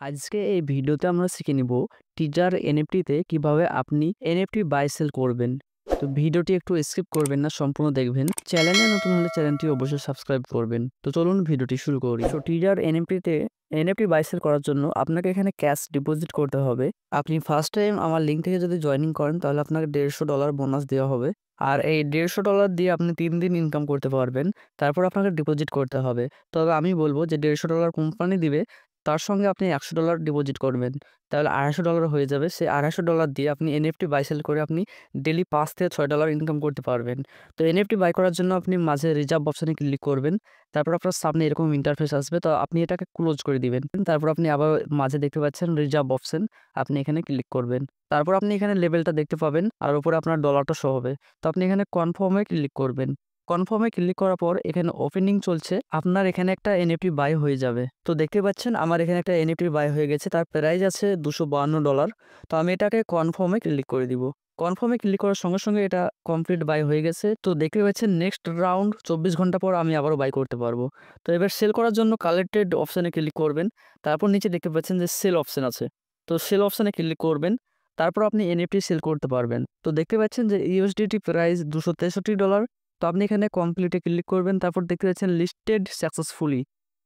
আজকে এই ভিডিওতে আমরা শিখে নিব টিজার এনএফটিতে কিভাবে আপনি এনএফটি বাই সেল করবেন। তো ভিডিওটি একটু স্কিপ করবেন না, সম্পূর্ণ দেখবেন। চ্যানেলে নতুন হলে চ্যানেলটি অবশ্যই সাবস্ক্রাইব করবেন। তো চলুন ভিডিওটি শুরু করি। তো টিজার এনএফটিতে এনএফটি বাই সেল করার জন্য আপনাকে এখানে ক্যাশ ডিপোজিট করতে হবে। আপনি ফার্স্ট টাইম আমার লিঙ্ক থেকে যদি জয়েনিং করেন তাহলে আপনাকে $150 বোনাস দেওয়া হবে। আর এই $150 দিয়ে আপনি 3 দিন ইনকাম করতে পারবেন। তারপর আপনাকে ডিপোজিট করতে হবে। তবে আমি বলবো যে $150 কোম্পানি দিবে, তার সঙ্গে আপনি $100 ডিপোজিট করবেন। তাহলে $250 হয়ে যাবে। সেই $250 দিয়ে আপনি এনএফটি বাই সেল করে আপনি ডেইলি $5 থেকে $6 ইনকাম করতে পারবেন। তো এনএফটি বাই করার জন্য আপনি মাঝে রিজার্ভ অপশনে ক্লিক করবেন। তারপর আপনার সামনে এরকম ইন্টারফেস আসবে। তো আপনি এটাকে ক্লোজ করে দিবেন। তারপর আপনি আবার মাঝে দেখতে পাচ্ছেন রিজার্ভ অপশন, আপনি এখানে ক্লিক করবেন। তারপর আপনি এখানে লেভেলটা দেখতে পাবেন আর উপরে আপনার ডলারটা শো হবে। তো আপনি এখানে কনফার্মে ক্লিক করবেন। কনফার্মে ক্লিক করার পর এখানে ওপেনিং চলছে। আপনার এখানে একটা এনএফটি বাই হয়ে যাবে। তো দেখতে পাচ্ছেন আমার এখানে একটা এনএফটি বাই হয়ে গেছে। তার প্রাইস আছে $252। তো আমি এটাকে কনফার্মে ক্লিক করে দিব। কনফার্মে ক্লিক করার সঙ্গে সঙ্গে এটা কমপ্লিট বাই হয়ে গেছে। তো দেখতে পাচ্ছেন নেক্সট রাউন্ড 24 ঘন্টা পর আমি আবারও বাই করতে পারবো। তো এবার সেল করার জন্য কালেক্টেড অপশানে ক্লিক করবেন। তারপর নিচে দেখতে পাচ্ছেন যে সেল অপশান আছে। তো সেল অপশানে ক্লিক করবেন। তারপর আপনি এনএফটি সেল করতে পারবেন। তো দেখতে পাচ্ছেন যে ইউএসডিটি প্রাইস $263। তো আপনি এখানে কমপ্লিটে ক্লিক করবেন। তারপর দেখতে পাচ্ছেন লিস্টেড সাকসেসফুলি।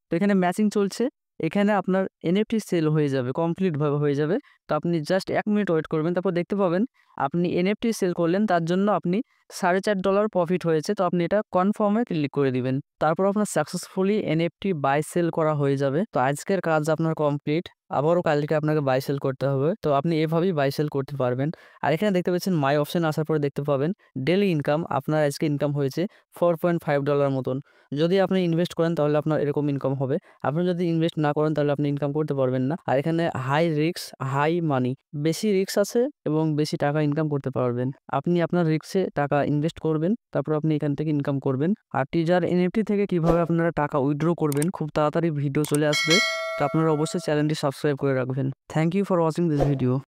তো এখানে ম্যাচিং চলছে। এখানে আপনার এনএফটি সেল হয়ে যাবে, কমপ্লিটভাবে হয়ে যাবে। তো আপনি জাস্ট 1 মিনিট ওয়েট করবেন। তারপর দেখতে পাবেন আপনি এনএফটি সেল করলেন, তার জন্য আপনি $4.5 প্রফিট হয়েছে। তো আপনি এটা কনফার্মে ক্লিক করে দিবেন। তারপর আপনার সাকসেসফুলি এনএফটি বাই সেল করা হয়ে যাবে। তো আজকের কাজ আপনার কমপ্লিট। আবারও কালকে আপনাকে বাই সেল করতে হবে। তো আপনি এভাবেই বাই সেল করতে পারবেন। আর এখানে দেখতে পাচ্ছেন মাই অপশন আসার পরে দেখতে পাবেন ডেইলি ইনকাম। আপনার আজকে ইনকাম হয়েছে $4.5 মতন। যদি আপনি ইনভেস্ট করেন তাহলে আপনার এরকম ইনকাম হবে। আপনি যদি ইনভেস্ট না করেন তাহলে আপনি ইনকাম করতে পারবেন না। আর এখানে হাই রিস্ক হাই মানি, বেশি রিস্ক আছে এবং বেশি টাকা ইনকাম করতে পারবেন। আপনি আপনার রিস্কে টাকা ইনভেস্ট করবেন, তারপর আপনি এখান থেকে ইনকাম করবেন। আর টিজার এনএফটি থেকে কিভাবে আপনারা টাকা উইথড্র করবেন খুব তাড়াতাড়ি ভিডিও চলে আসবে। তো আপনারা অবশ্যই চ্যানেলটি সাবস্ক্রাইব করে রাখবেন। Thank you for watching this video.